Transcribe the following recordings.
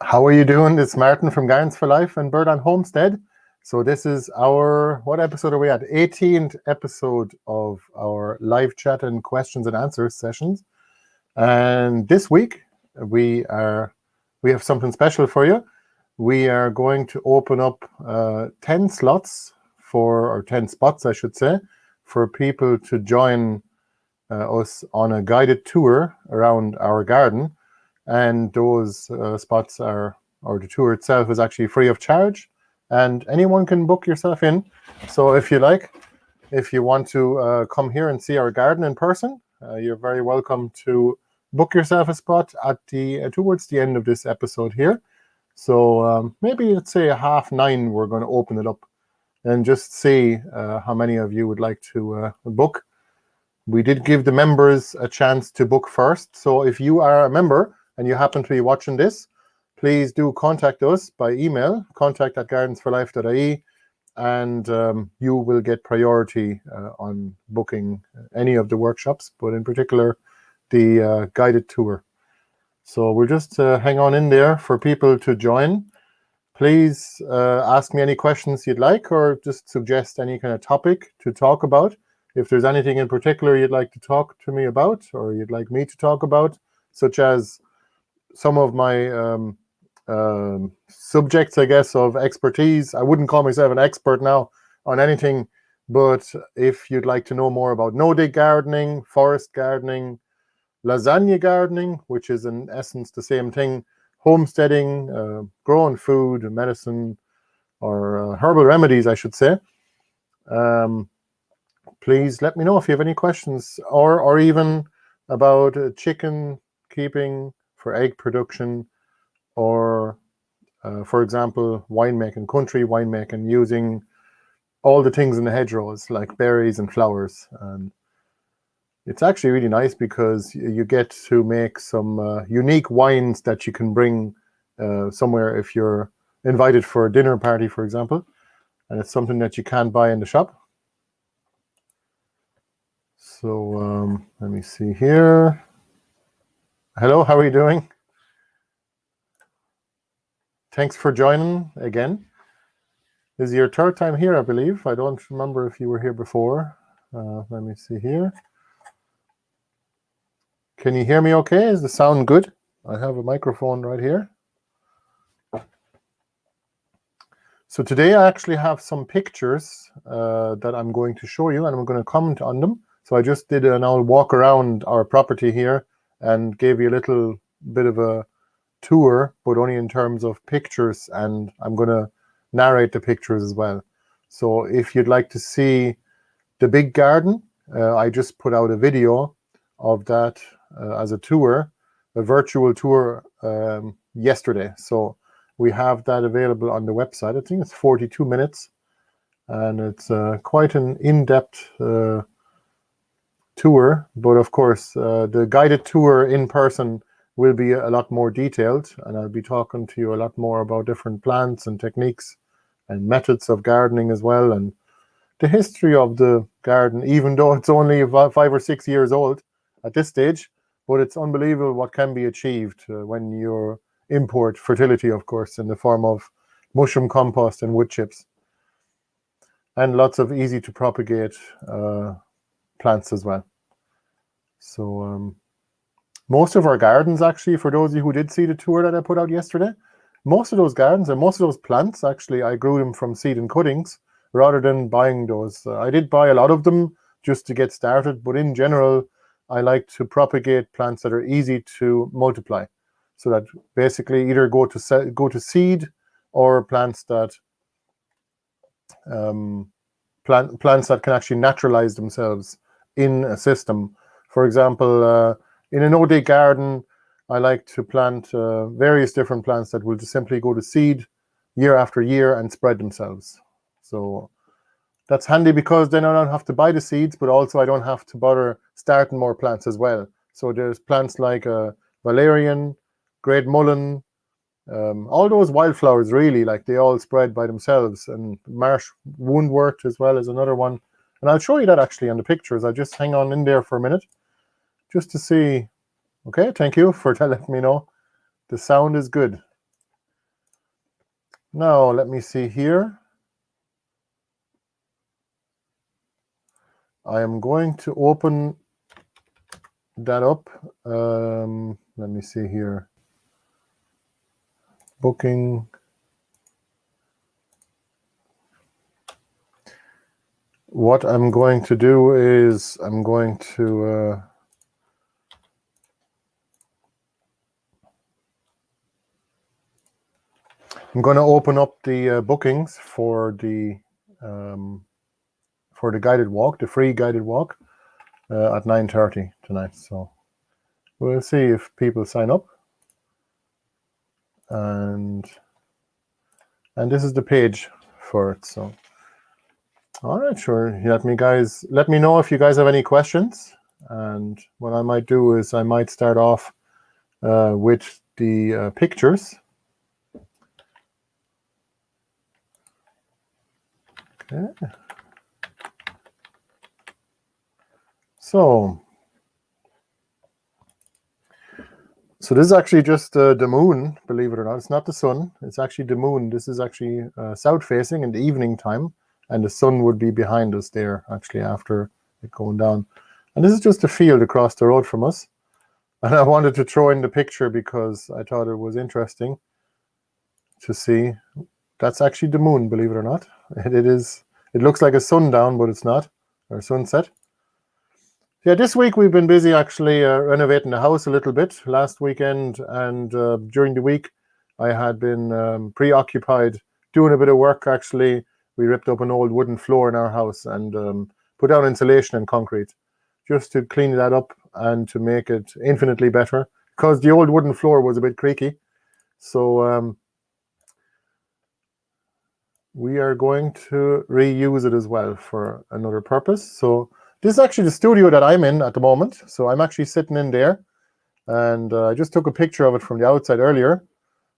How are you doing? It's Martin from Gardens for Life and Bird on Homestead. So this is our, what episode are we at? 18th episode of our live chat and questions and answers sessions. And this week we have something special for you. We are going to open up 10 slots or 10 spots, I should say, for people to join us on a guided tour around our garden. And those spots or the tour itself is actually free of charge, and anyone can book yourself in. So if you want to come here and see our garden in person, you're very welcome to book yourself a spot at towards the end of this episode here. So maybe let's say 9:30 we're going to open it up and just see how many of you would like to book. We did give the members a chance to book first. So if you are a member and you happen to be watching this, please do contact us by email, contact@gardensforlife.ie, and you will get priority on booking any of the workshops, but in particular, the guided tour. So we'll just hang on in there for people to join. Please ask me any questions you'd like, or just suggest any kind of topic to talk about. If there's anything in particular you'd like to talk to me about, or you'd like me to talk about, such as some of my subjects, I guess, of expertise. I wouldn't call myself an expert now on anything, but if you'd like to know more about no-dig gardening, forest gardening, lasagna gardening, which is in essence the same thing, homesteading, growing food, medicine, or herbal remedies, I should say, please let me know if you have any questions, or even about chicken keeping for egg production, or for example, winemaking, country winemaking, using all the things in the hedgerows like berries and flowers. And it's actually really nice because you get to make some unique wines that you can bring somewhere if you're invited for a dinner party, for example, and it's something that you can't buy in the shop. So let me see here. Hello, how are you doing? Thanks for joining again. This is your third time here, I believe. I don't remember if you were here before. Let me see here. Can you hear me okay? Is the sound good? I have a microphone right here. So today I actually have some pictures that I'm going to show you, and I'm going to comment on them. So I just did an old walk around our property here and gave you a little bit of a tour, but only in terms of pictures, and I'm going to narrate the pictures as well. So if you'd like to see the big garden, I just put out a video of that as a tour, a virtual tour yesterday. So we have that available on the website. I think it's 42 minutes, and it's quite an in-depth tour. But of course, the guided tour in person will be a lot more detailed, and I'll be talking to you a lot more about different plants and techniques and methods of gardening as well, and the history of the garden, even though it's only about 5 or 6 years old at this stage. But it's unbelievable what can be achieved when you import fertility, of course, in the form of mushroom compost and wood chips, and lots of easy to propagate plants as well. So most of our gardens, actually, for those of you who did see the tour that I put out yesterday, most of those gardens and most of those plants, actually, I grew them from seed and cuttings rather than buying those. I did buy a lot of them just to get started, but in general, I like to propagate plants that are easy to multiply. So that basically either go to seed, or plants that plants that can actually naturalize themselves in a system. For example, in an no-dig garden, I like to plant various different plants that will just simply go to seed year after year and spread themselves. So that's handy because then I don't have to buy the seeds, but also I don't have to bother starting more plants as well. So there's plants like valerian, great mullein, all those wildflowers, really, like they all spread by themselves. And marsh woundwort as well is another one. And I'll show you that actually on the pictures. I'll just hang on in there for a minute just to see. Okay, thank you for letting me know. The sound is good. Now, let me see here. I am going to open that up. Let me see here. Booking. What I'm going to do is I'm going to open up the bookings for the guided walk, the free guided walk, at 9:30 tonight. So we'll see if people sign up. And this is the page for it. So, all right, sure. Let me know if you guys have any questions. And what I might do is I might start off with the pictures. Okay. So this is actually just the moon, believe it or not. It's not the sun. It's actually the moon. This is actually south facing in the evening time, and the sun would be behind us there, actually, after it going down. And this is just a field across the road from us. And I wanted to throw in the picture because I thought it was interesting to see. That's actually the moon, believe it or not. It is. It looks like a sundown, but it's not, or sunset. Yeah, this week we've been busy actually renovating the house a little bit last weekend, and during the week I had been preoccupied doing a bit of work. Actually, we ripped up an old wooden floor in our house and put down insulation and concrete just to clean that up and to make it infinitely better, because the old wooden floor was a bit creaky. So we are going to reuse it as well for another purpose. So this is actually the studio that I'm in at the moment. So I'm actually sitting in there, and I just took a picture of it from the outside earlier.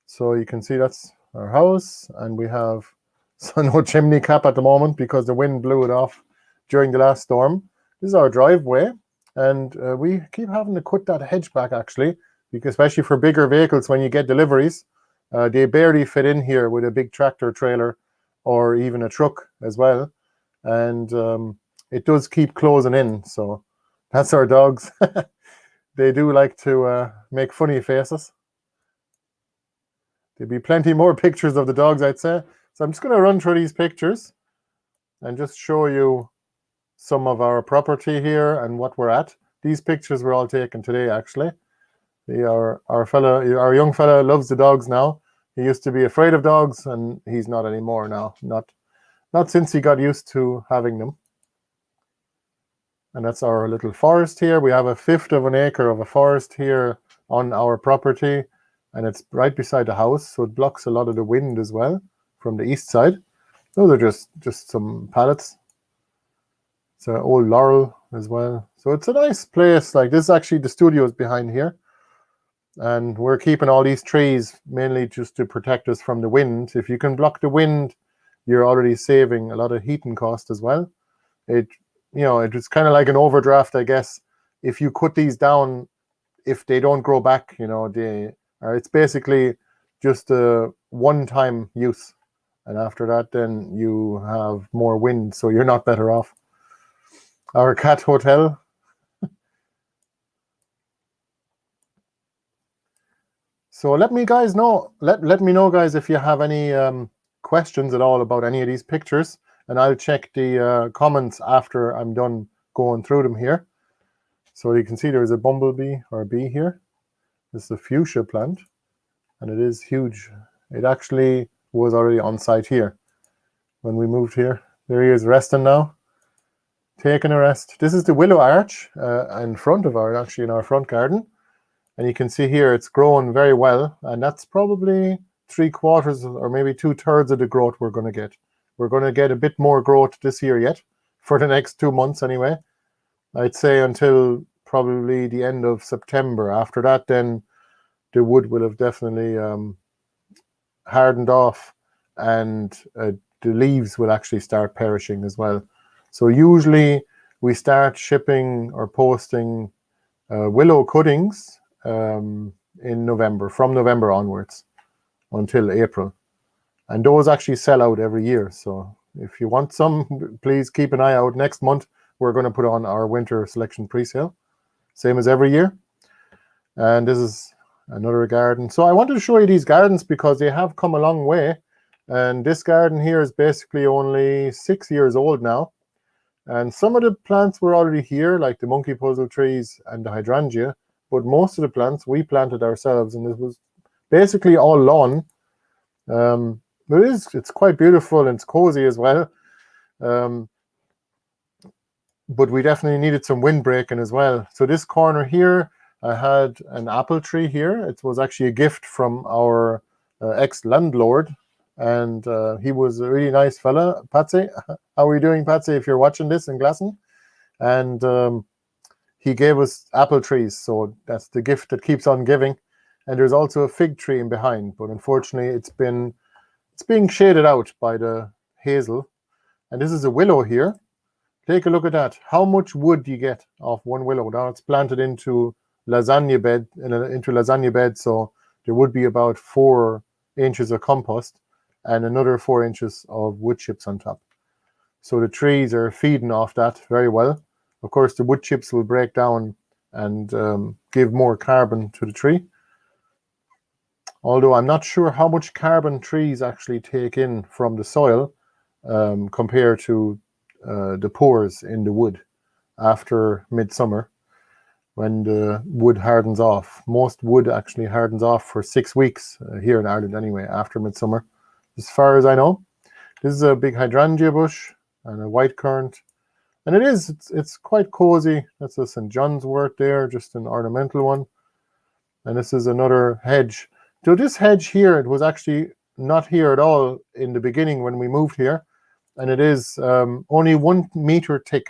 So you can see that's our house, and we have no chimney cap at the moment because the wind blew it off during the last storm. This is our driveway, and we keep having to cut that hedge back actually, because especially for bigger vehicles, when you get deliveries, they barely fit in here with a big tractor trailer or even a truck as well. And it does keep closing in. So that's our dogs. They do like to make funny faces. There'll be plenty more pictures of the dogs, I'd say. So I'm just going to run through these pictures and just show you some of our property here and what we're at. These pictures were all taken today, actually. Our young fella loves the dogs now. He used to be afraid of dogs, and he's not anymore now. Not since he got used to having them. And that's our little forest here. We have 1/5 of an acre of a forest here on our property, and it's right beside the house, so it blocks a lot of the wind as well from the east side. Those are just some pallets. It's an old laurel as well. So it's a nice place. Like, this is actually the studios behind here. And we're keeping all these trees mainly just to protect us from the wind. If you can block the wind, you're already saving a lot of heating cost as well. It's kind of like an overdraft, I guess. If you cut these down, if they don't grow back, it's basically just a one-time use. And after that, then you have more wind, so you're not better off. Our cat hotel. So let me know, guys, if you have any questions at all about any of these pictures, and I'll check the comments after I'm done going through them here. So you can see there's a bumblebee or a bee here. This is a fuchsia plant, and it is huge. It actually was already on site here when we moved here. There he is resting now, taking a rest. This is the willow arch in front of in our front garden. And you can see here it's growing very well, and that's probably 3/4 or maybe 2/3 of the growth we're going to get. We're going to get a bit more growth this year yet, for the next 2 months anyway. I'd say until probably the end of September. After that, then the wood will have definitely hardened off, and the leaves will actually start perishing as well. So usually we start shipping or posting willow cuttings in November, from November onwards until April. And those actually sell out every year. So if you want some, please keep an eye out. Next month, we're going to put on our winter selection pre-sale, same as every year. And this is another garden. So I wanted to show you these gardens because they have come a long way. And this garden here is basically only 6 years old now. And some of the plants were already here, like the monkey puzzle trees and the hydrangea. But most of the plants we planted ourselves, and it was basically all lawn. But it's quite beautiful and it's cozy as well. But we definitely needed some windbreaking as well. So this corner here, I had an apple tree here. It was actually a gift from our ex-landlord. And he was a really nice fella. Patsy, how are you doing, Patsy, if you're watching this in Glasson? And he gave us apple trees. So that's the gift that keeps on giving. And there's also a fig tree in behind. But unfortunately, it's being shaded out by the hazel. And this is a willow here. Take a look at that. How much wood do you get off one willow? Now it's planted into lasagna bed, so there would be about 4 inches of compost and another 4 inches of wood chips on top. So the trees are feeding off that very well. Of course, the wood chips will break down and give more carbon to the tree. Although I'm not sure how much carbon trees actually take in from the soil compared to the pores in the wood after midsummer when the wood hardens off. Most wood actually hardens off for 6 weeks here in Ireland anyway, after midsummer, as far as I know. This is a big hydrangea bush and a white currant. And it's quite cozy. That's a St. John's wort there, just an ornamental one. And this is another hedge. So this hedge here, it was actually not here at all in the beginning when we moved here. And it is only 1 meter thick.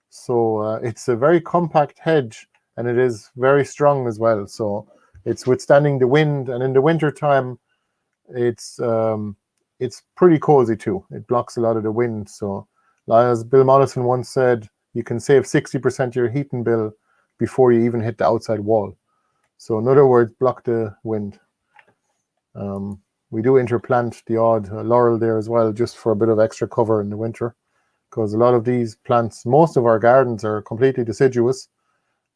So it's a very compact hedge, and it is very strong as well. So it's withstanding the wind, and in the winter time, it's pretty cozy too. It blocks a lot of the wind. So as Bill Mollison once said, you can save 60% of your heating bill before you even hit the outside wall. So in other words, block the wind. We do interplant the odd laurel there as well, just for a bit of extra cover in the winter, because a lot of these plants, most of our gardens are completely deciduous,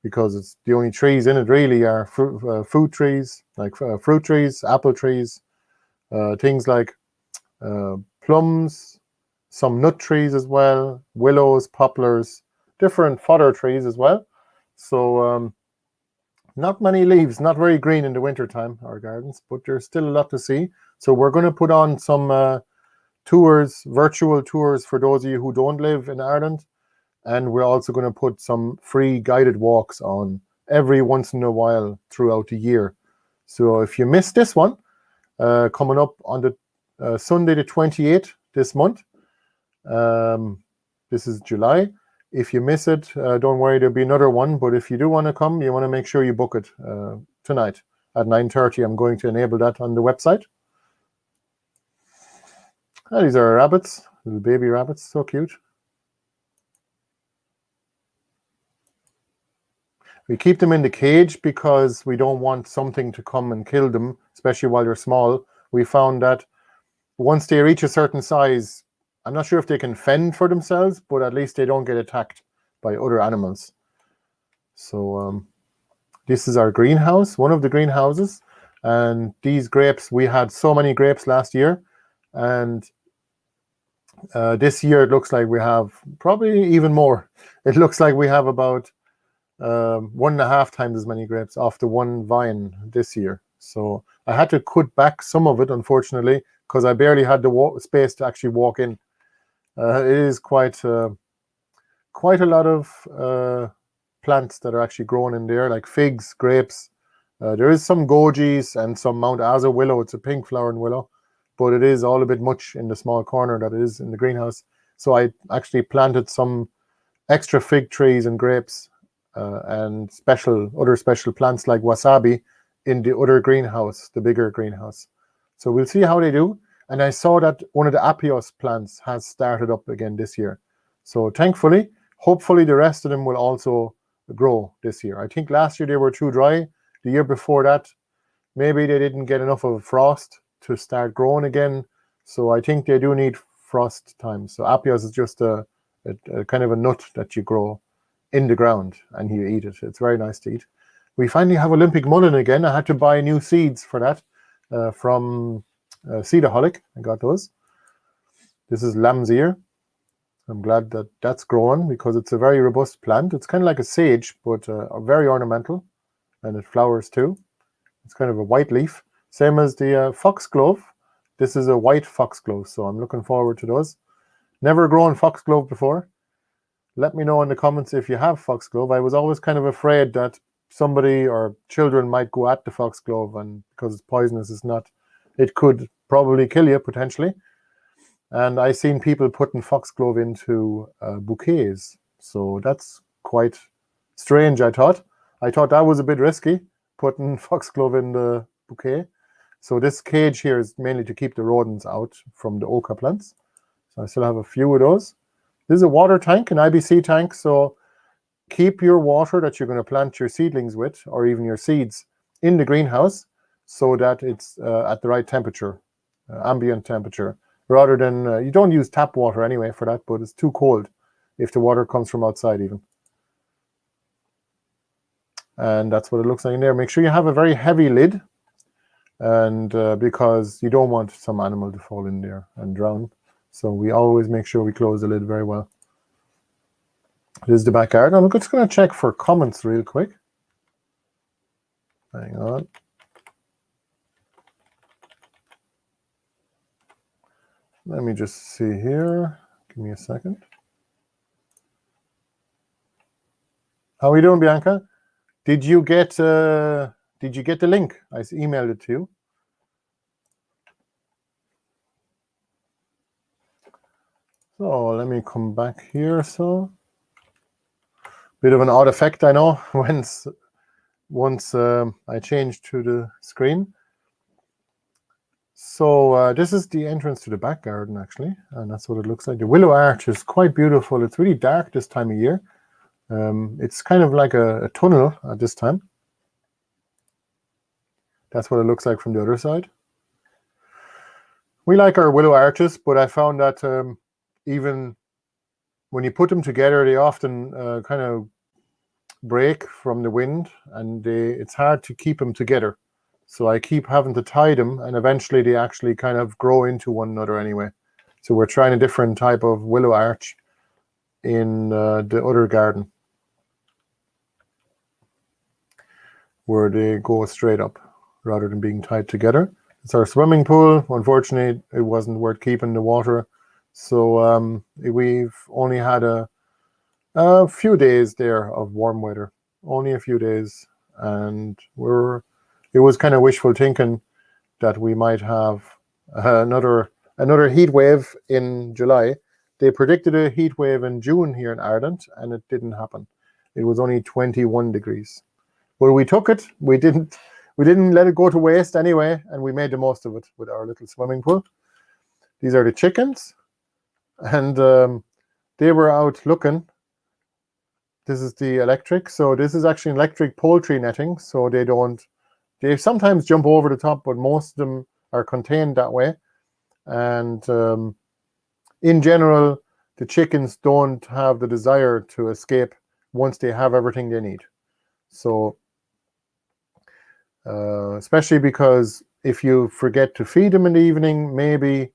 because it's the only trees in it really are fruit trees, like fruit trees, apple trees, things like plums, some nut trees as well, willows, poplars, different fodder trees as well. So not many leaves, not very green in the winter time, our gardens, but there's still a lot to see. So we're going to put on some tours, virtual tours for those of you who don't live in Ireland. And we're also going to put some free guided walks on every once in a while throughout the year. So if you missed this one, coming up on the Sunday the 28th this month, this is July. If you miss it, don't worry, there'll be another one. But if you do want to come, you want to make sure you book it tonight at 9:30. I'm going to enable that on the website. Oh, these are rabbits, little baby rabbits, so cute. We keep them in the cage because we don't want something to come and kill them, especially while they're small. We found that once they reach a certain size, I'm not sure if they can fend for themselves, but at least they don't get attacked by other animals. So this is our greenhouse, one of the greenhouses. And these grapes, we had so many grapes last year. And this year it looks like we have probably even more. It looks like we have about 1.5 times as many grapes off the one vine this year. So I had to cut back some of it, unfortunately, because I barely had the space to actually walk in. It is quite a lot of plants that are actually grown in there, like figs, grapes. There is some gojis and some Mount Asa willow. It's a pink flowering willow, but it is all a bit much in the small corner that it is in the greenhouse. So I actually planted some extra fig trees and grapes and other special plants like wasabi in the other greenhouse, the bigger greenhouse. So we'll see how they do. And I saw that one of the Apios plants has started up again this year. So thankfully, hopefully the rest of them will also grow this year. I think last year they were too dry. The year before that, maybe they didn't get enough of a frost to start growing again. So I think they do need frost time. So apios is just a kind of a nut that you grow in the ground and you eat it. It's very nice to eat. We finally have Olympic mullein again. I had to buy new seeds for that from Seedaholic. I got those. This is lamb's ear. I'm glad that that's growing because it's a very robust plant. It's kind of like a sage, but very ornamental, and it flowers too. It's kind of a white leaf, same as the foxglove. This is a white foxglove, so I'm looking forward to those. Never grown foxglove before. Let me know in the comments if you have foxglove. I was always kind of afraid that somebody or children might go at the foxglove, and because it's poisonous, it could probably kill you potentially. And I seen people putting foxglove into bouquets, so that's quite strange. I thought that was a bit risky, putting foxglove in the bouquet. So this cage here is mainly to keep the rodents out from the oca plants. So I still have a few of those. This is a water tank, an IBC tank, so keep your water that you're going to plant your seedlings with, or even your seeds, in the greenhouse so that it's at the right temperature, ambient temperature, rather than, you don't use tap water anyway for that, but it's too cold if the water comes from outside even. And that's what it looks like in there. Make sure you have a very heavy lid, and because you don't want some animal to fall in there and drown. So we always make sure we close the lid very well. This is the back garden. I'm just going to check for comments real quick. Hang on. Let me just see here. Give me a second. How are you doing, Bianca? Did you get the link? I emailed it to you. So let me come back here. So bit of an odd effect, I know, once I change to the screen. So this is the entrance to the back garden, actually, and that's what it looks like. The willow arch is quite beautiful. It's really dark this time of year. It's kind of like a tunnel at this time. That's what it looks like from the other side. We like our willow arches, but I found that even when you put them together, they often kind of break from the wind, and it's hard to keep them together. So I keep having to tie them, and eventually they actually kind of grow into one another anyway. So we're trying a different type of willow arch in the other garden, where they go straight up rather than being tied together. It's our swimming pool. Unfortunately, it wasn't worth keeping the water. So we've only had a few days there of warm weather, only a few days, and it was kind of wishful thinking that we might have another heat wave in July. They predicted a heat wave in June here in Ireland, and it didn't happen. It was only 21 degrees. But we took it. We didn't let it go to waste anyway, and we made the most of it with our little swimming pool. These are the chickens, and they were out looking. This is the electric. So this is actually electric poultry netting, so they sometimes jump over the top, but most of them are contained that way. And in general, the chickens don't have the desire to escape once they have everything they need. So especially because if you forget to feed them in the evening, maybe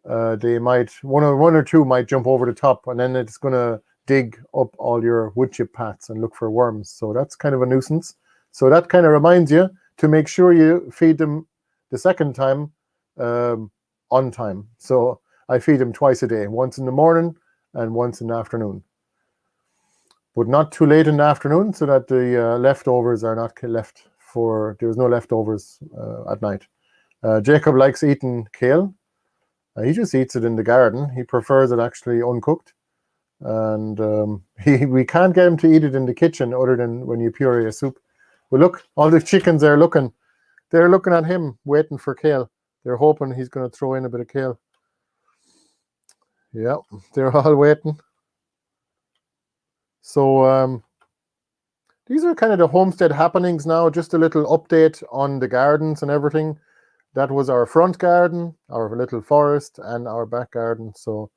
they might, one or two might jump over the top, and then it's going to dig up all your wood chip pats and look for worms. So that's kind of a nuisance. So that kind of reminds you to make sure you feed them the second time on time. So I feed them twice a day, once in the morning and once in the afternoon. But not too late in the afternoon, so that the leftovers are not left there's no leftovers at night. Jacob likes eating kale. He just eats it in the garden. He prefers it actually uncooked. And we can't get him to eat it in the kitchen other than when you puree a soup. But look, all the chickens are looking. They're looking at him, waiting for kale. They're hoping he's going to throw in a bit of kale. Yeah, they're all waiting. So these are kind of the homestead happenings now. Just a little update on the gardens and everything. that was our front garden, our little forest, and our back garden. So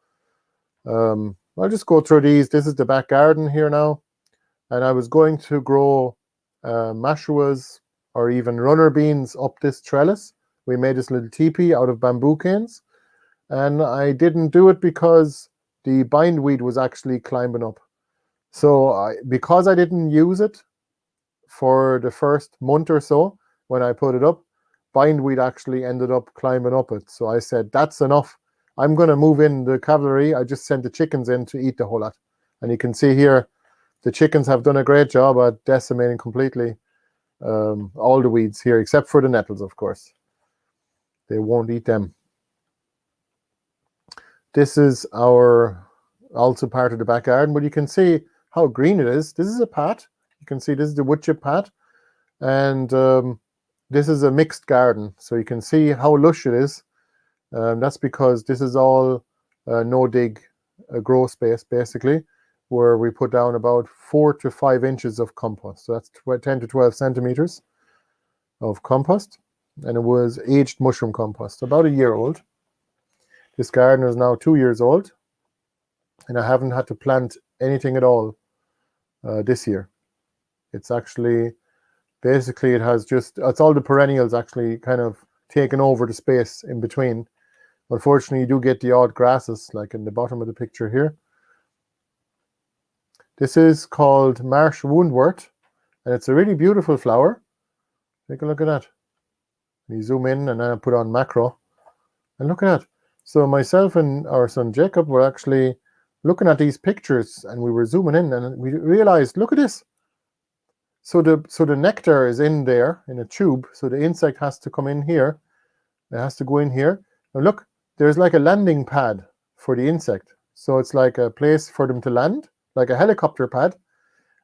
I'll just go through these. This is the back garden here now. And I was going to grow mashuas or even runner beans up this trellis. We made this little teepee out of bamboo canes. And I didn't do it because the bindweed was actually climbing up. So because I didn't use it for the first month or so when I put it up, bindweed actually ended up climbing up it. So I said, that's enough. I'm going to move in the cavalry. I just sent the chickens in to eat the whole lot. And you can see here, the chickens have done a great job at decimating completely all the weeds here, except for the nettles, of course. They won't eat them. This is our also part of the back garden, but you can see how green it is. This is a pat. You can see this is the wood chip pat. And this is a mixed garden. So you can see how lush it is. That's because this is all no-dig grow space, basically, where we put down about 4 to 5 inches of compost. So that's 10 to 12 centimeters of compost. And it was aged mushroom compost, about a year old. This garden is now 2 years old. And I haven't had to plant anything at all this year. It's actually, basically, it's all the perennials actually kind of taken over the space in between. Unfortunately, you do get the odd grasses, like in the bottom of the picture here. This is called marsh woundwort, and it's a really beautiful flower. Take a look at that. You zoom in, and then I put on macro, and look at that. So myself and our son Jacob were actually looking at these pictures, and we were zooming in, and we realized, look at this. So the nectar is in there in a tube. So the insect has to come in here. It has to go in here. Now look, there's like a landing pad for the insect. So it's like a place for them to land, like a helicopter pad.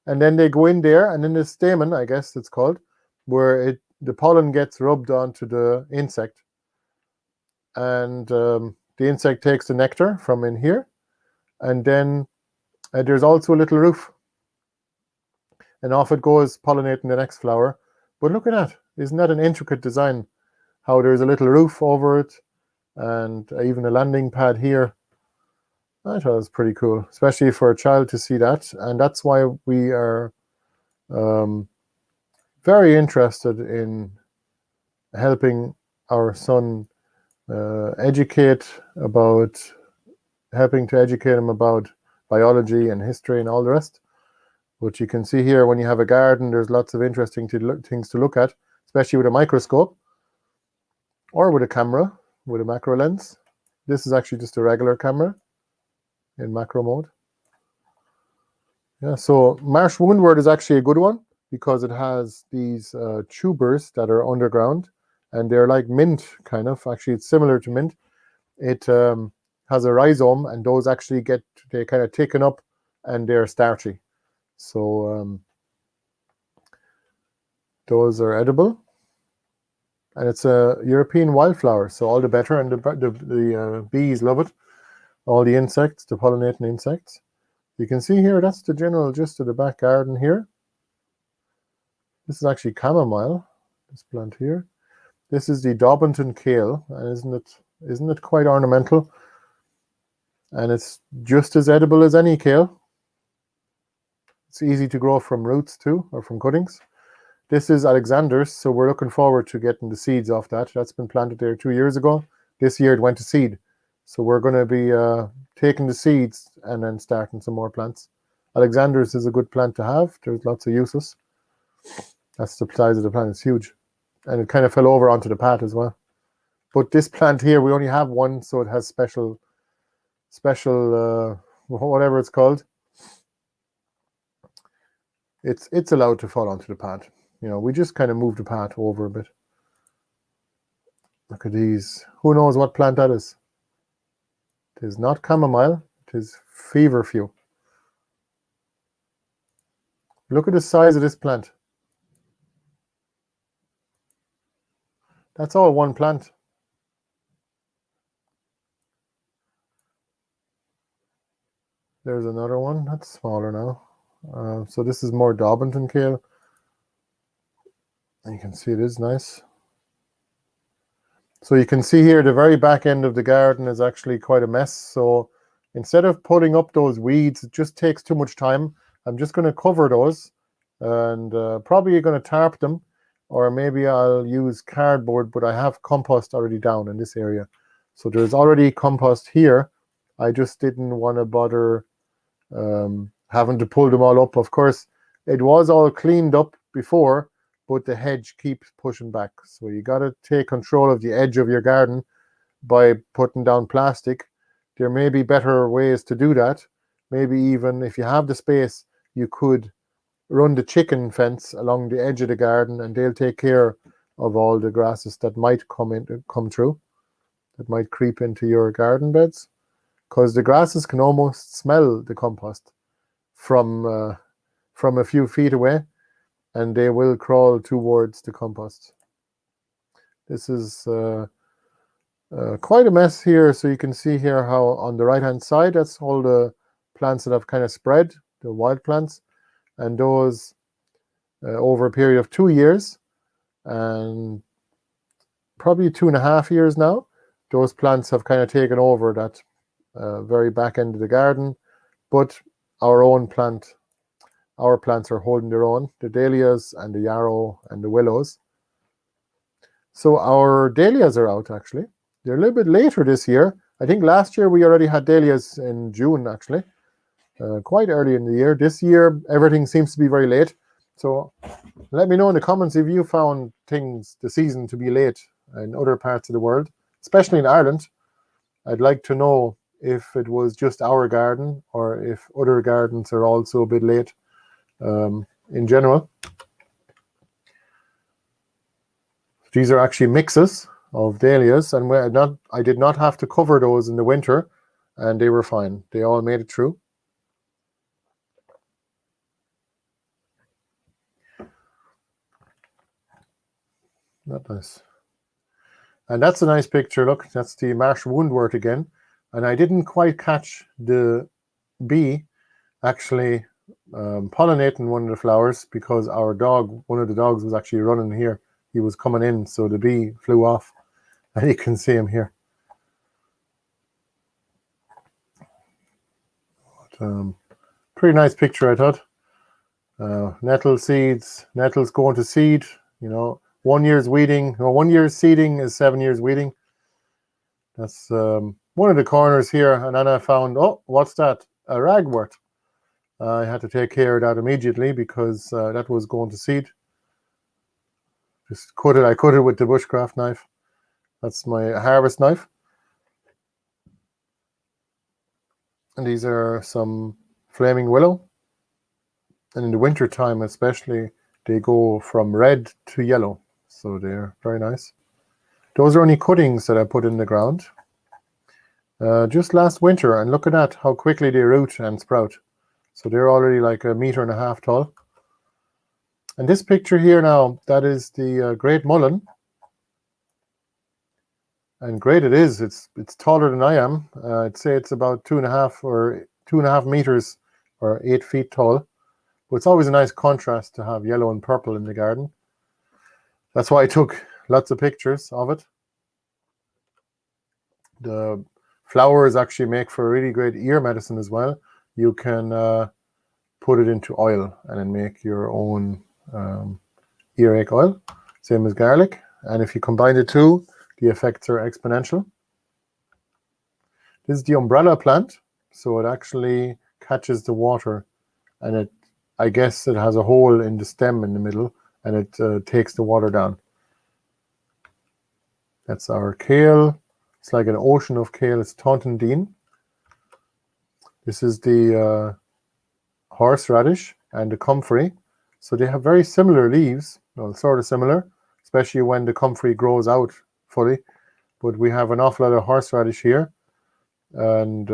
And then they go in there, and then the stamen, I guess it's called, where the pollen gets rubbed onto the insect. And the insect takes the nectar from in here. And then there's also a little roof. And off it goes, pollinating the next flower. But look at that. Isn't that an intricate design? How there's a little roof over it, and even a landing pad here. I thought it was pretty cool, especially for a child to see that. And that's why we are very interested in helping our son helping to educate him about biology and history and all the rest. But you can see here, when you have a garden, there's lots of interesting things to look at, especially with a microscope or with a camera, with a macro lens. This is actually just a regular camera in macro mode. Yeah, so marsh woundwort is actually a good one because it has these tubers that are underground, and they're like mint, kind of. Actually, it's similar to mint. It has a rhizome, and those actually they kind of taken up, and they're starchy. So those are edible, and it's a European wildflower, so all the better, and the bees love it, all the insects, the pollinating insects. You can see here, that's the general gist of the back garden here. This is actually chamomile, this plant here. This is the Daubenton kale, and isn't it quite ornamental? And it's just as edible as any kale. It's easy to grow from roots too, or from cuttings. This is Alexander's, so we're looking forward to getting the seeds off that. That's been planted there 2 years ago. This year it went to seed. So we're going to be taking the seeds and then starting some more plants. Alexander's is a good plant to have. There's lots of uses. That's the size of the plant. It's huge. And it kind of fell over onto the path as well. But this plant here, we only have one, so it has special, whatever it's called. It's allowed to fall onto the path. You know, we just kind of move the path over a bit. Look at these. Who knows what plant that is? It is not chamomile. It is feverfew. Look at the size of this plant. That's all one plant. There's another one. That's smaller now. So this is more Daubenton kale. And you can see it is nice. So you can see here the very back end of the garden is actually quite a mess. So instead of putting up those weeds, it just takes too much time. I'm just going to cover those and probably going to tarp them, or maybe I'll use cardboard, but I have compost already down in this area. So there's already compost here. I just didn't want to bother having to pull them all up. Of course, it was all cleaned up before, but the hedge keeps pushing back. So you got to take control of the edge of your garden by putting down plastic. There may be better ways to do that. Maybe even if you have the space, you could run the chicken fence along the edge of the garden, and they'll take care of all the grasses that might come through, that might creep into your garden beds, because the grasses can almost smell the compost from a few feet away, and they will crawl towards the compost. This is quite a mess here. So you can see here how on the right hand side, that's all the plants that have kind of spread, the wild plants, and those over a period of 2 years and probably 2.5 years now, those plants have kind of taken over that very back end of the garden. But our plants are holding their own, the dahlias and the yarrow and the willows. So our dahlias are out actually. They're a little bit later this year. I think last year we already had dahlias in June actually, quite early in the year. This year everything seems to be very late. So let me know in the comments if you found the season to be late in other parts of the world, especially in Ireland. I'd like to know if it was just our garden or if other gardens are also a bit late in general. These are actually mixes of dahlias, and I did not have to cover those in the winter, and they were fine. They all made it through. Not nice. And that's a nice picture. Look, that's the marsh woundwort again. And I didn't quite catch the bee actually pollinating one of the flowers, because one of the dogs was actually running here. He was coming in, so the bee flew off, and you can see him here. But, pretty nice picture, I thought. Nettle seeds, nettles going to seed. 1 year's weeding, or 1 year's seeding is 7 years weeding. That's one of the corners here, and then I found, oh, what's that? A ragwort. I had to take care of that immediately because that was going to seed. Just cut it. I cut it with the bushcraft knife. That's my harvest knife. And these are some flaming willow. And in the winter time especially, they go from red to yellow. So they're very nice. Those are only cuttings that I put in the ground just last winter. And look at that, how quickly they root and sprout. So they're already like 1.5 meters tall. And this picture here now, that is the great mullein. And great it is. It's taller than I am. I'd say it's about 2.5 meters or 8 feet tall. But it's always a nice contrast to have yellow and purple in the garden. That's why I took lots of pictures of it. The flowers actually make for really great ear medicine as well. You can put it into oil and then make your own earache oil, same as garlic. And if you combine the two, the effects are exponential. This is the umbrella plant, so it actually catches the water, and I guess it has a hole in the stem in the middle, and it takes the water down. That's our kale. It's like an ocean of kale. It's Taunton. This is the horseradish and the comfrey. So they have very similar leaves, well, sort of similar, especially when the comfrey grows out fully. But we have an awful lot of horseradish here, and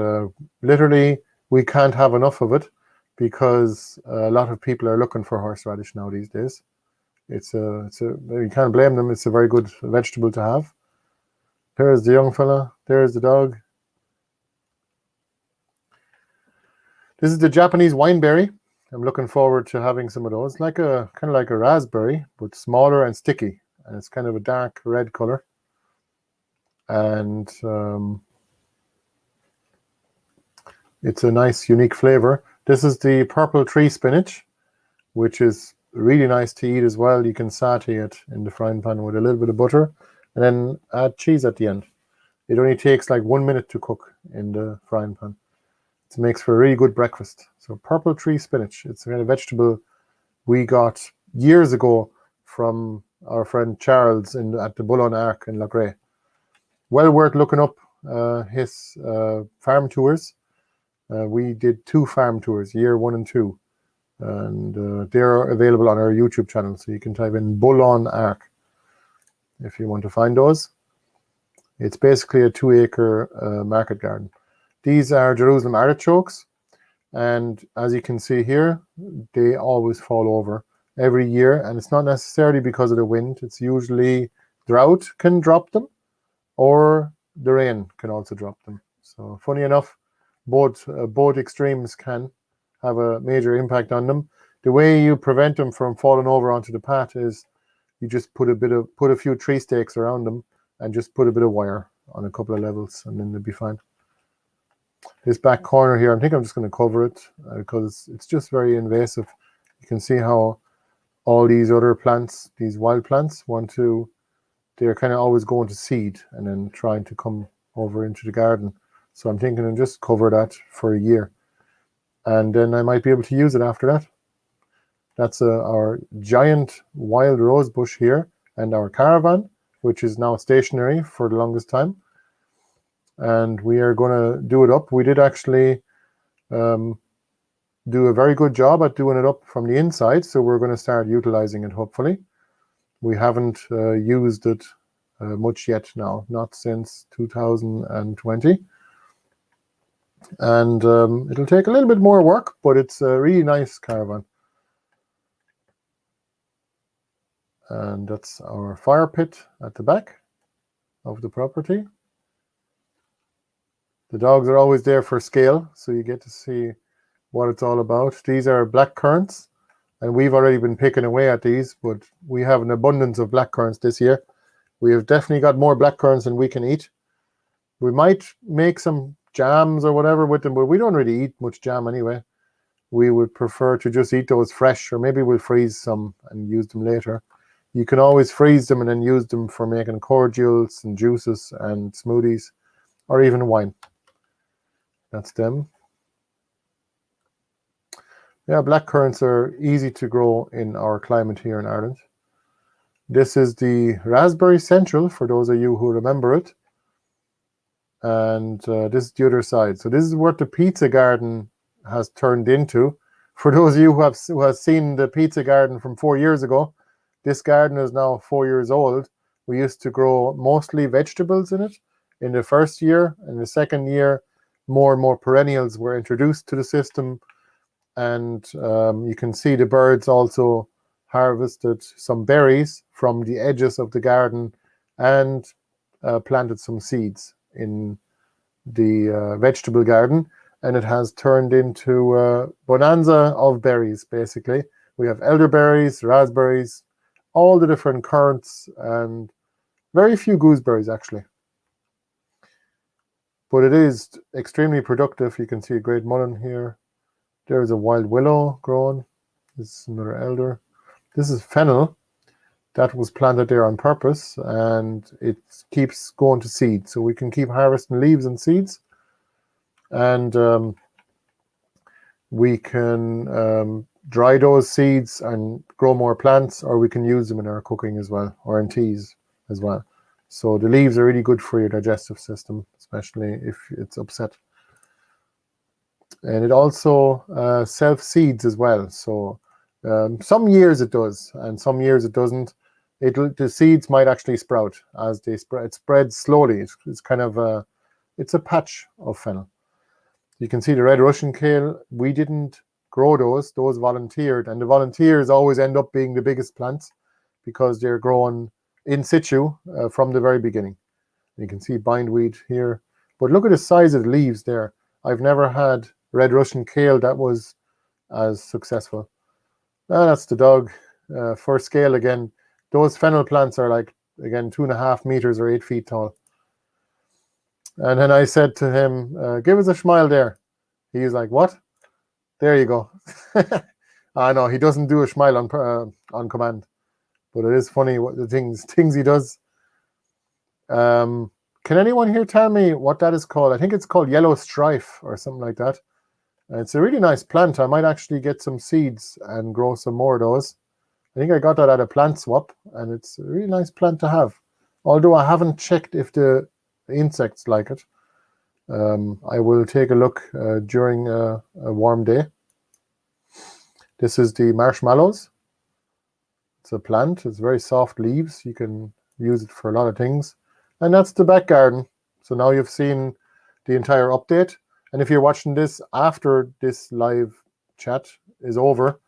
literally we can't have enough of it because a lot of people are looking for horseradish now these days. You can't blame them. It's a very good vegetable to have. There's the young fella. There's the dog. This is the Japanese wineberry. I'm looking forward to having some of those. Kind of like a raspberry, but smaller and sticky. And it's kind of a dark red color. and it's a nice, unique flavor. This is the purple tree spinach, which is really nice to eat as well. You can saute it in the frying pan with a little bit of butter, and then add cheese at the end. It only takes like 1 minute to cook in the frying pan. It makes for a really good breakfast. So purple tree spinach, it's a kind of vegetable we got years ago from our friend Charles at the Bull on Ark in Loughrea. Well worth looking up his farm tours. We did 2 farm tours, year 1 and 2. And they're available on our YouTube channel. So you can type in Bull on Ark if you want to find those. It's basically a 2-acre market garden. These are Jerusalem artichokes, and as you can see here, they always fall over every year, and it's not necessarily because of the wind. It's usually drought can drop them, or the rain can also drop them. So funny enough, both extremes can have a major impact on them. The way you prevent them from falling over onto the path is you just put a few tree stakes around them and just put a bit of wire on a couple of levels, and then they'll be fine. This back corner here, I think I'm just going to cover it because it's just very invasive. You can see how all these other plants, these wild plants, they're kind of always going to seed and then trying to come over into the garden. So I'm thinking I'll just cover that for a year, and then I might be able to use it after that. That's our giant wild rose bush here, and our caravan, which is now stationary for the longest time. And we are going to do it up. We did actually do a very good job at doing it up from the inside, so we're going to start utilizing it, hopefully. We haven't used it much yet now, not since 2020. And it'll take a little bit more work, but it's a really nice caravan. And that's our fire pit at the back of the property. The dogs are always there for scale, so you get to see what it's all about. These are black currants, and we've already been picking away at these, but we have an abundance of black currants this year. We have definitely got more black currants than we can eat. We might make some jams or whatever with them, but we don't really eat much jam anyway. We would prefer to just eat those fresh, or maybe we'll freeze some and use them later. You can always freeze them and then use them for making cordials and juices and smoothies, or even wine. That's them. Yeah, black currants are easy to grow in our climate here in Ireland. This is the Raspberry Central, for those of you who remember it. And this is the other side. So this is what the pizza garden has turned into. For those of you who have seen the pizza garden from 4 years ago, this garden is now 4 years old. We used to grow mostly vegetables in it in the first year. In the second year, more and more perennials were introduced to the system. And you can see the birds also harvested some berries from the edges of the garden and planted some seeds in the vegetable garden. And it has turned into a bonanza of berries, basically. We have elderberries, raspberries, all the different currants, and very few gooseberries, actually. But it is extremely productive. You can see a great mullein here. There's a wild willow growing. This is another elder. This is fennel that was planted there on purpose, and it keeps going to seed. So we can keep harvesting leaves and seeds. And we can dry those seeds and grow more plants, or we can use them in our cooking as well, or in teas as well. So the leaves are really good for your digestive system, especially if it's upset. And it also self-seeds as well. So some years it does, and some years it doesn't. The seeds might actually sprout as they spread. It spreads slowly. It's kind of it's a patch of fennel. You can see the red Russian kale. We didn't grow those. Those volunteered, and the volunteers always end up being the biggest plants because they're grown in situ from the very beginning. You can see bindweed here. But look at the size of the leaves there. I've never had red Russian kale that was as successful. That's the dog. For scale again, those fennel plants are like, again, 2.5 meters or 8 feet tall. And then I said to him, give us a smile there. He's like, what? There you go. I know he doesn't do a smile on command, but it is funny what the things he does. Can anyone here tell me what that is called? I think it's called yellow strife or something like that. It's a really nice plant. I might actually get some seeds and grow some more of those. I think I got that at a plant swap, and it's a really nice plant to have. Although I haven't checked if the insects like it. I will take a look during a warm day. This is the marshmallows. It's a plant. It's very soft leaves. You can use it for a lot of things. And that's the back garden. So now you've seen the entire update. And if you're watching this after this live chat is over,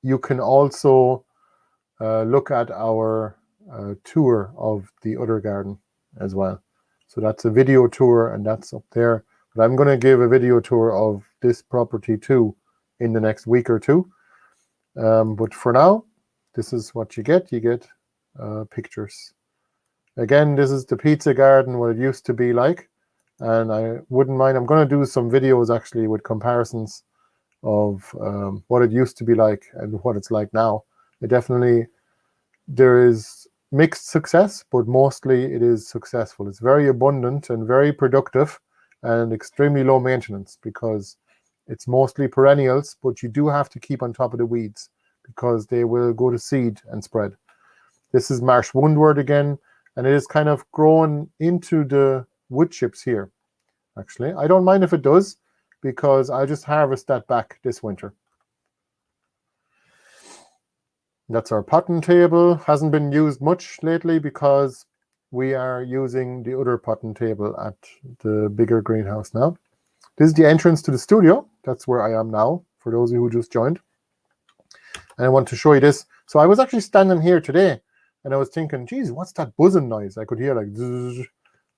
you can also look at our tour of the other garden as well. So that's a video tour, and that's up there. But I'm going to give a video tour of this property too in the next week or two. But for now, this is what you get. You get pictures. Again, this is the pizza garden, what it used to be like. And I wouldn't mind, I'm going to do some videos actually with comparisons of what it used to be like and what it's like now. There is mixed success, but mostly it is successful. It's very abundant and very productive and extremely low maintenance because it's mostly perennials, but you do have to keep on top of the weeds because they will go to seed and spread. This is marsh woundwort again, and it is kind of grown into the wood chips here, actually. I don't mind if it does, because I'll just harvest that back this winter. That's our potting table. Hasn't been used much lately because we are using the other potting table at the bigger greenhouse now. This is the entrance to the studio. That's where I am now, for those of you who just joined. And I want to show you this. So I was actually standing here today, and I was thinking, geez, what's that buzzing noise? I could hear like zzz,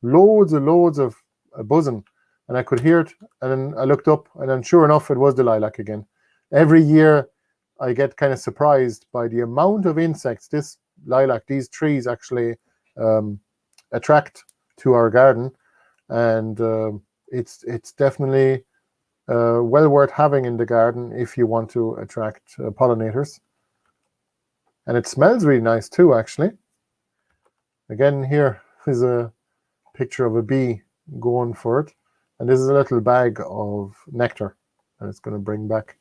loads of buzzing, and I could hear it. And then I looked up, and then sure enough, it was the lilac again. Every year, I get kind of surprised by the amount of insects this lilac, these trees actually attract to our garden, and it's definitely well worth having in the garden if you want to attract pollinators. And it smells really nice too, actually. Again, here is a picture of a bee going for it, and this is a little bag of nectar that it's going to bring back.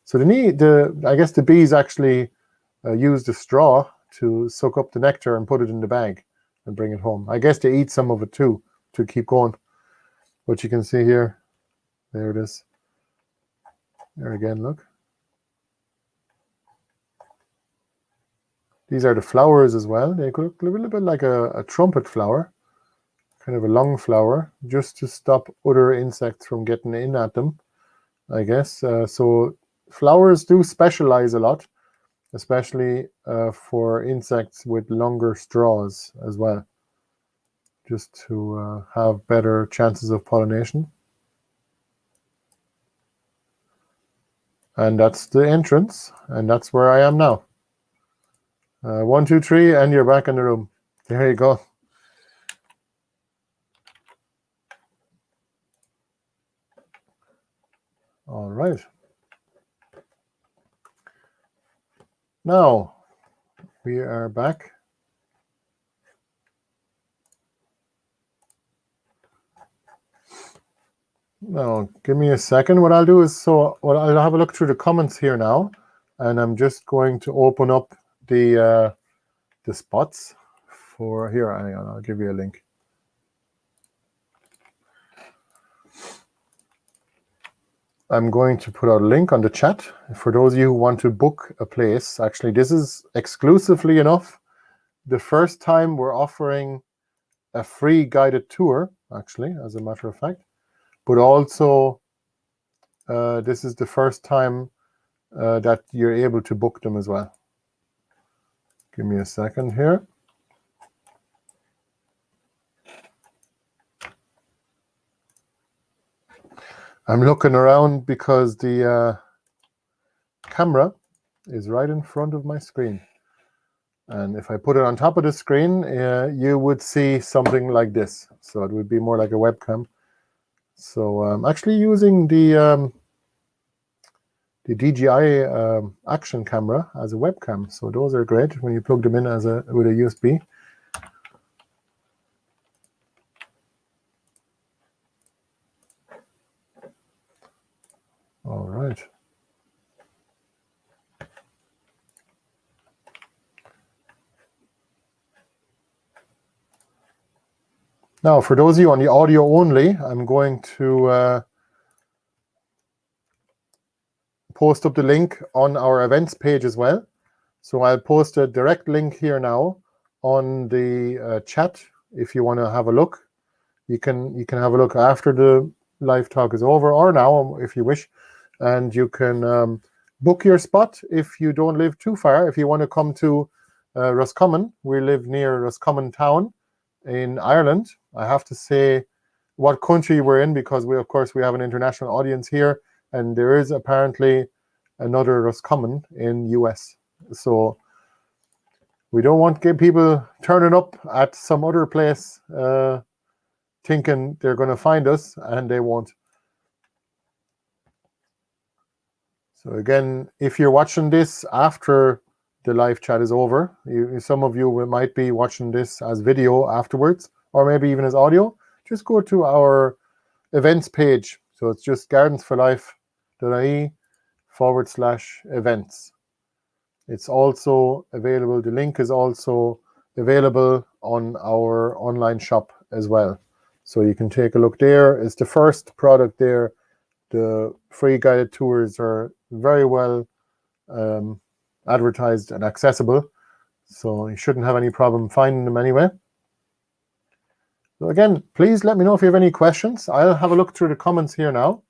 So I guess the bees actually use the straw to soak up the nectar and put it in the bag and bring it home. I guess they eat some of it too to keep going. But you can see here, there it is. There again, look. These are the flowers as well. They look a little bit like a trumpet flower, kind of a long flower, just to stop other insects from getting in at them, I guess. So flowers do specialize a lot, especially for insects with longer straws as well, just to have better chances of pollination. And that's the entrance, and that's where I am now. 1, 2, 3, and you're back in the room. There you go. All right. Now we are back. Now, give me a second. What I'll do is, I'll have a look through the comments here now, and I'm just going to open up the spots for here. I'll give you a link. I'm going to put out a link on the chat for those of you who want to book a place. Actually, this is exclusively enough the first time we're offering a free guided tour, actually, as a matter of fact. But also, this is the first time that you're able to book them as well. Give me a second here. I'm looking around because the camera is right in front of my screen. And if I put it on top of the screen, you would see something like this. So it would be more like a webcam. So I'm actually using the DJI action camera as a webcam. So those are great when you plug them in with a USB. All right. Now, for those of you on the audio only, I'm going to post up the link on our events page as well. So I'll post a direct link here now on the chat. If you want to have a look, you can have a look after the live talk is over, or now if you wish, and you can book your spot if you don't live too far. If you want to come to Roscommon, we live near Roscommon town in Ireland. I have to say what country we're in, because we have an international audience here, and there is apparently another Roscommon in US. So we don't want to get people turning up at some other place thinking they're going to find us, and they won't. So again, if you're watching this after the live chat is over, some of you might be watching this as video afterwards, or maybe even as audio. Just go to our events page. So it's just gardensforlife.ie/events. It's also available. The link is also available on our online shop as well. So you can take a look there. It's the first product there. The free guided tours are very well advertised and accessible. So you shouldn't have any problem finding them anyway. So again, please let me know if you have any questions. I'll have a look through the comments here now.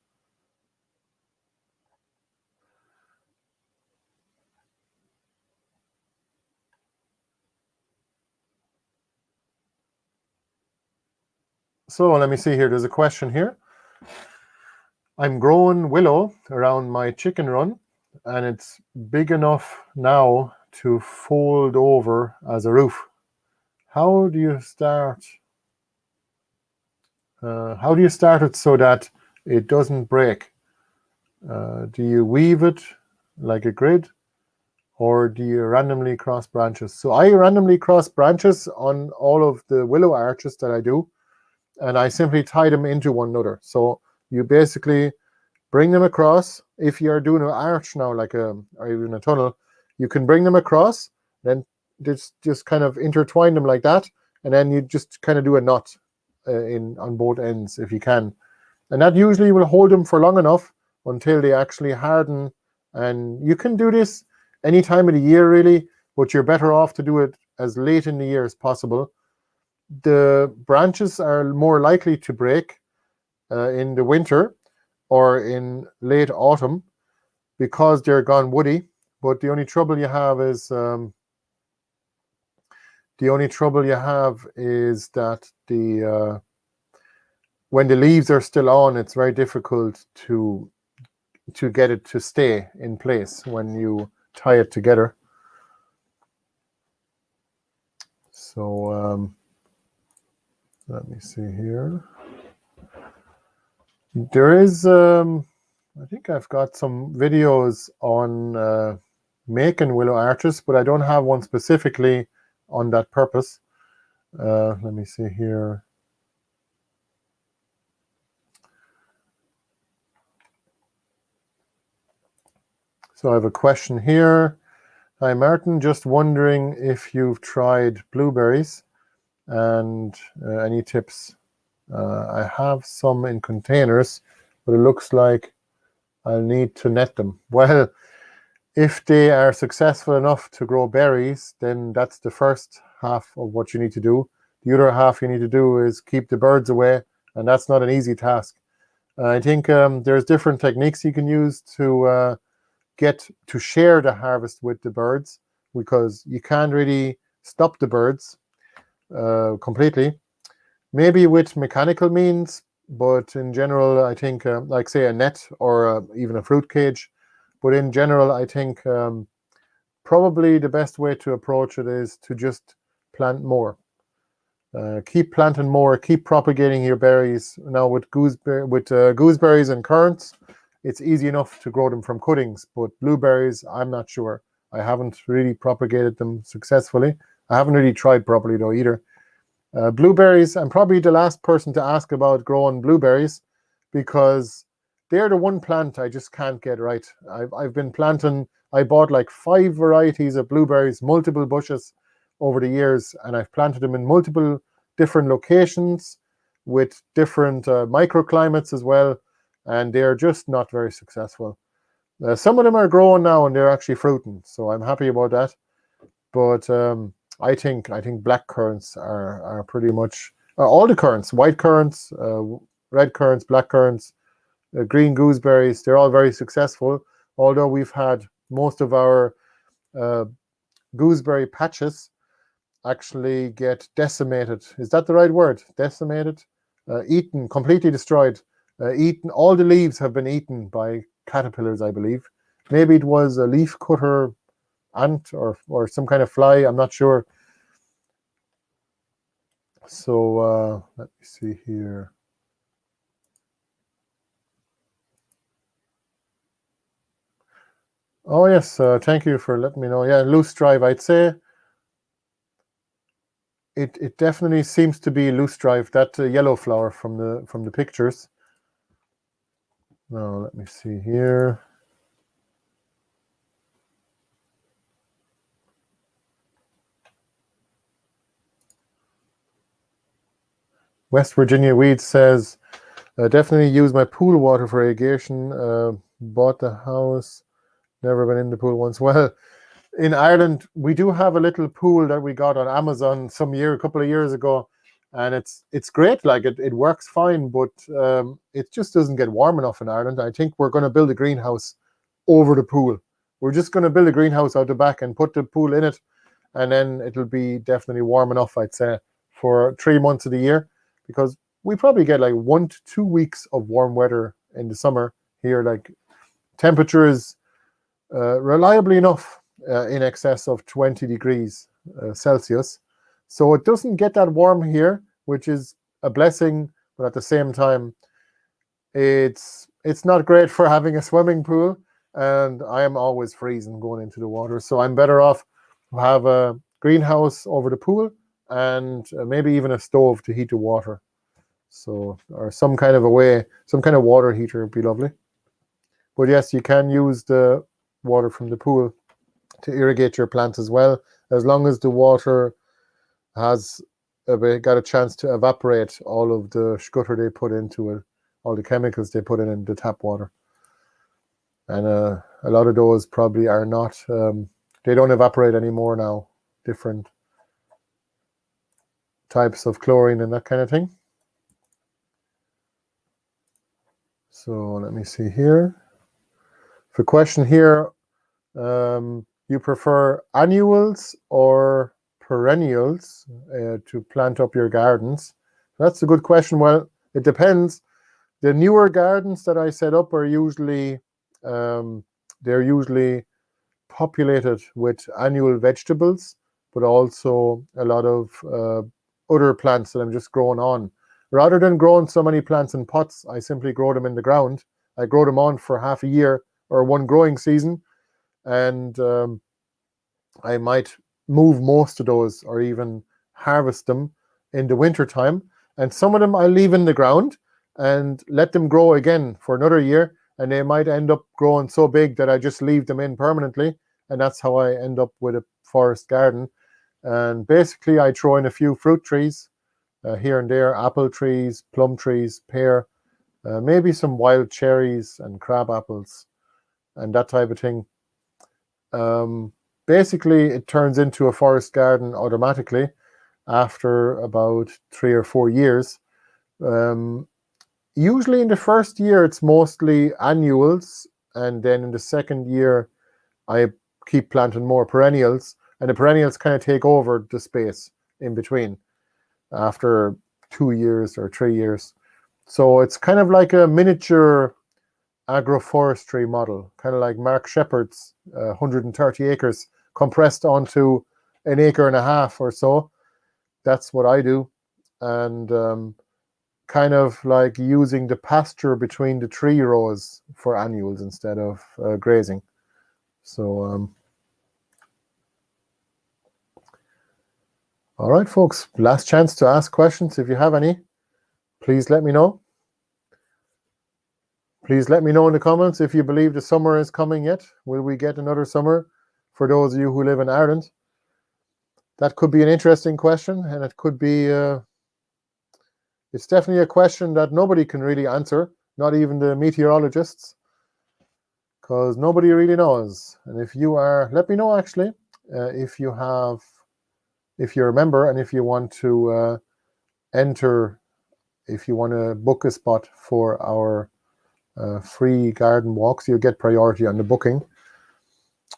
So let me see here. There's a question here. I'm growing willow around my chicken run, and it's big enough now to fold over as a roof. How do you start? How do you start it so that it doesn't break? Do you weave it like a grid, or do you randomly cross branches? So I randomly cross branches on all of the willow arches that I do, and I simply tie them into one another. So you basically bring them across. If you're doing an arch now, like or even a tunnel, you can bring them across, then just kind of intertwine them like that, and then you just kind of do a knot on both ends if you can, and that usually will hold them for long enough until they actually harden. And you can do this any time of the year really, but you're better off to do it as late in the year as possible. The branches are more likely to break in the winter or in late autumn because they're gone woody. But the only trouble you have is that when the leaves are still on, it's very difficult to get it to stay in place when you tie it together. So let me see here. There is, I think I've got some videos on making willow arches, but I don't have one specifically on that purpose. Let me see here. So I have a question here. Hi, Martin. Just wondering if you've tried blueberries and any tips. I have some in containers, but it looks like I'll need to net them. Well, if they are successful enough to grow berries, then that's the first half of what you need to do. The other half you need to do is keep the birds away, and that's not an easy task. I think there's different techniques you can use to get to share the harvest with the birds, because you can't really stop the birds completely. Maybe with mechanical means, but in general, I think, like say a net or even a fruit cage. But in general, I think probably the best way to approach it is to just plant more. Keep planting more, keep propagating your berries. Now with gooseberries and currants, it's easy enough to grow them from cuttings, but blueberries, I'm not sure. I haven't really propagated them successfully. I haven't really tried properly though either. Blueberries, I'm probably the last person to ask about growing blueberries, because they're the one plant I just can't get right. I've been planting, I bought like 5 varieties of blueberries, multiple bushes over the years, and I've planted them in multiple different locations with different microclimates as well, and they're just not very successful. Some of them are growing now and they're actually fruiting, so I'm happy about that. But I think black currants are pretty much all the currants, white currants, red currants, black currants, green gooseberries. They're all very successful. Although we've had most of our gooseberry patches actually get decimated. Is that the right word? Decimated? Eaten, completely destroyed. Eaten. All the leaves have been eaten by caterpillars, I believe. Maybe it was a leaf cutter ant or some kind of fly. I'm not sure. So let me see here. Oh yes, thank you for letting me know. Yeah, loose drive. I'd say it definitely seems to be loose drive. That yellow flower from the pictures. Now let me see here. West Virginia Weed says, definitely use my pool water for irrigation. Bought the house, never been in the pool once. Well, in Ireland, we do have a little pool that we got on Amazon a couple of years ago, and it's great. Like it works fine, but it just doesn't get warm enough in Ireland. I think we're going to build a greenhouse over the pool. We're just going to build a greenhouse out the back and put the pool in it, and then it'll be definitely warm enough, I'd say, for 3 months of the year, because we probably get like 1 to 2 weeks of warm weather in the summer here. Like temperatures reliably enough in excess of 20 degrees Celsius. So it doesn't get that warm here, which is a blessing, but at the same time, it's not great for having a swimming pool, and I am always freezing going into the water. So I'm better off to have a greenhouse over the pool and maybe even a stove to heat the water. So, or some kind of water heater would be lovely. But yes, you can use the water from the pool to irrigate your plants as well, as long as the water has got a chance to evaporate all of the scutter they put into it, all the chemicals they put in the tap water. And a lot of those probably are not, they don't evaporate anymore now, different types of chlorine and that kind of thing. So let me see here. The question here, you prefer annuals or perennials to plant up your gardens? That's a good question. Well, it depends. The newer gardens that I set up are usually they're usually populated with annual vegetables, but also a lot of other plants that I'm just growing on. Rather than growing so many plants in pots, I simply grow them in the ground. I grow them on for half a year or one growing season, and I might move most of those or even harvest them in the winter time. And some of them I leave in the ground and let them grow again for another year, and they might end up growing so big that I just leave them in permanently, and that's how I end up with a forest garden. And basically I throw in a few fruit trees here and there, apple trees, plum trees, pear, maybe some wild cherries and crab apples and that type of thing. Basically it turns into a forest garden automatically after about 3 or 4 years. Usually in the first year it's mostly annuals, and then in the second year I keep planting more perennials, and the perennials kind of take over the space in between after 2 years or 3 years. So it's kind of like a miniature agroforestry model, kind of like Mark Shepard's 130 acres compressed onto an acre and a half or so. That's what I do. And kind of like using the pasture between the tree rows for annuals instead of grazing. So, all right, folks, last chance to ask questions. If you have any, please let me know. Please let me know in the comments if you believe the summer is coming yet. Will we get another summer for those of you who live in Ireland? That could be an interesting question, and it could be, it's definitely a question that nobody can really answer, not even the meteorologists, because nobody really knows. And if you are, let me know actually, if you're a member and if you want to enter, if you want to book a spot for our free garden walks, you get priority on the booking.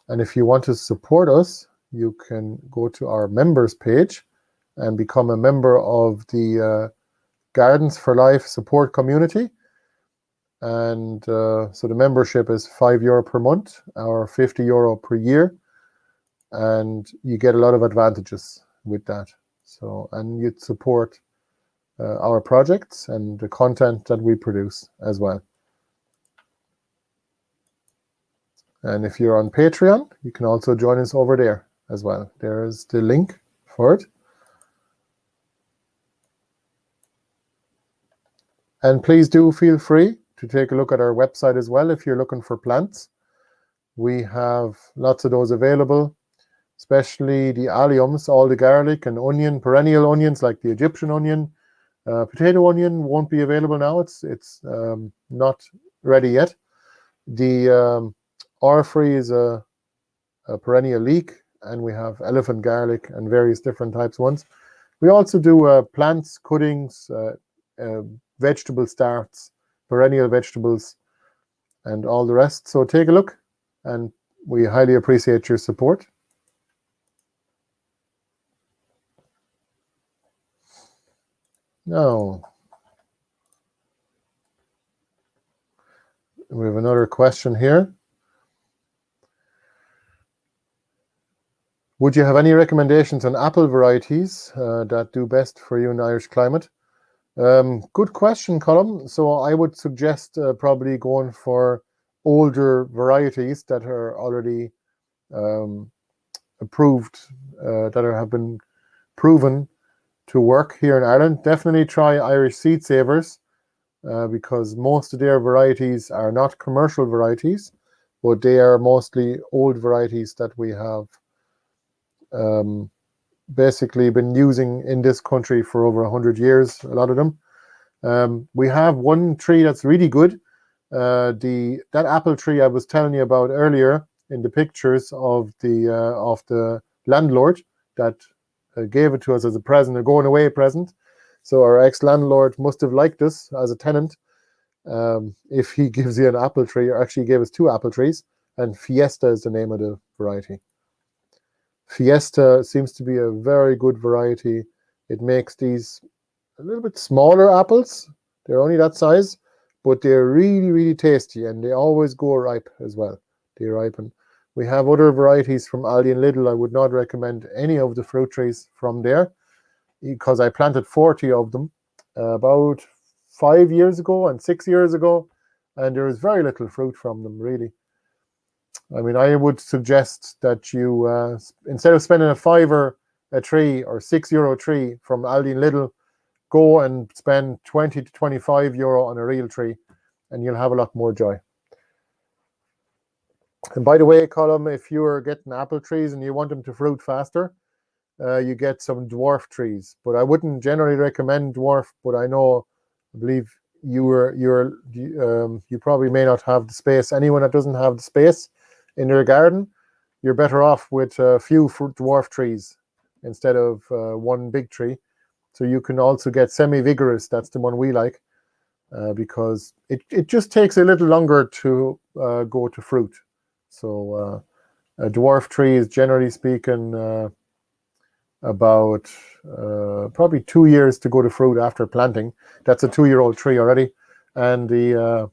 And if you want to support us, you can go to our members page and become a member of the Gardens for Life support community. And so the membership is €5 per month or €50 per year, and you get a lot of advantages with that. So, and you'd support our projects and the content that we produce as well. And if you're on Patreon, you can also join us over there as well. There's the link for it. And please do feel free to take a look at our website as well if you're looking for plants. We have lots of those available, especially the alliums, all the garlic and onion, perennial onions like the Egyptian onion. Potato onion won't be available now. It's not ready yet. The Orphrey is a perennial leek, and we have elephant garlic and various different types ones. We also do plants, cuttings, vegetable starts, perennial vegetables, and all the rest. So take a look, and we highly appreciate your support. Now, we have another question here. Would you have any recommendations on apple varieties that do best for you in the Irish climate? Good question, Colm. So I would suggest probably going for older varieties that are already approved, that have been proven to work here in Ireland. Definitely try Irish Seed Savers because most of their varieties are not commercial varieties, but they are mostly old varieties that we have basically been using in this country for over 100 years, a lot of them. We have one tree that's really good. That apple tree I was telling you about earlier in the pictures of the landlord that gave it to us as a present, a going away present. So our ex-landlord must have liked us as a tenant if he gives you an apple tree, or actually gave us 2 apple trees, and Fiesta is the name of the variety. Fiesta seems to be a very good variety. It makes these a little bit smaller apples. They're only that size, but they're really, really tasty, and they always go ripe as well. They ripen. We have other varieties from Aldi and Lidl. I would not recommend any of the fruit trees from there because I planted 40 of them about 5 years ago and 6 years ago, and there is very little fruit from them, really. I mean, I would suggest that you, instead of spending €5 a tree or €6 a tree from Aldi and Lidl, go and spend €20 to €25 on a real tree, and you'll have a lot more joy. And by the way, Colm, if you are getting apple trees and you want them to fruit faster, you get some dwarf trees. But I wouldn't generally recommend dwarf. But I believe you probably may not have the space. Anyone that doesn't have the space in their garden, you're better off with a few dwarf trees instead of one big tree. So you can also get semi-vigorous. That's the one we like because it just takes a little longer to go to fruit. So a dwarf tree is, generally speaking, about probably 2 years to go to fruit after planting. That's a 2-year-old tree already. And the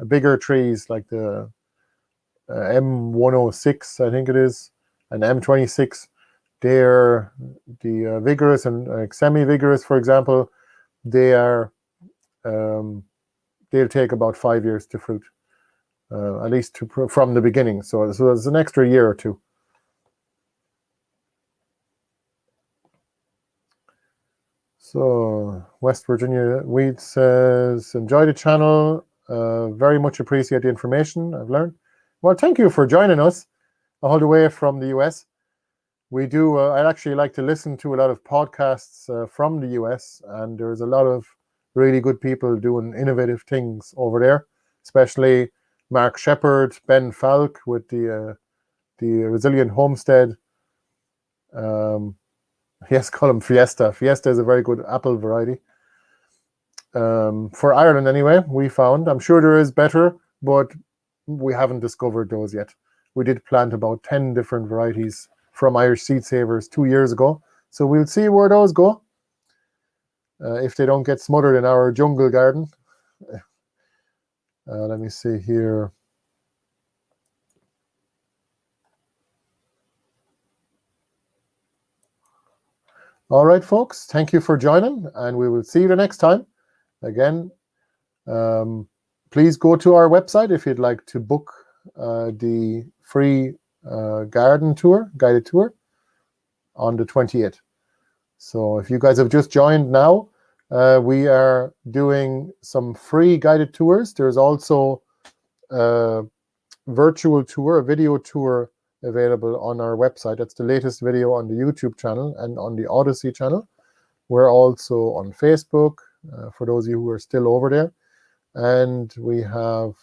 bigger trees like the M106, I think it is, And M26, they're the vigorous and semi-vigorous, for example, they are they'll take about 5 years to fruit, at least from the beginning. So there's an extra year or two. So West Virginia Wheat says, enjoy the channel. Very much appreciate the information I've learned. Well, thank you for joining us all the way from the US. We do, I actually like to listen to a lot of podcasts from the US, and there's a lot of really good people doing innovative things over there, especially Mark Shepard, Ben Falk with the Resilient Homestead. Yes, call them Fiesta. Fiesta is a very good apple variety. For Ireland, anyway, we found, I'm sure there is better, but we haven't discovered those yet. We did plant about 10 different varieties from Irish Seed Savers 2 years ago. So we'll see where those go, if they don't get smothered in our jungle garden. Let me see here. All right, folks, thank you for joining, and we will see you the next time. Again, please go to our website if you'd like to book the free garden tour, guided tour, on the 28th. So if you guys have just joined now, we are doing some free guided tours. There's also a virtual tour, a video tour available on our website. That's the latest video on the YouTube channel and on the Odyssey channel. We're also on Facebook, for those of you who are still over there. And we have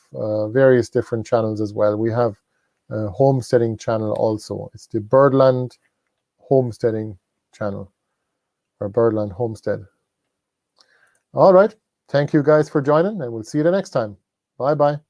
various different channels as well. We have a homesteading channel also. It's the Birdland Homesteading channel, or Birdland Homestead. All right. Thank you guys for joining, and we'll see you the next time. Bye-bye.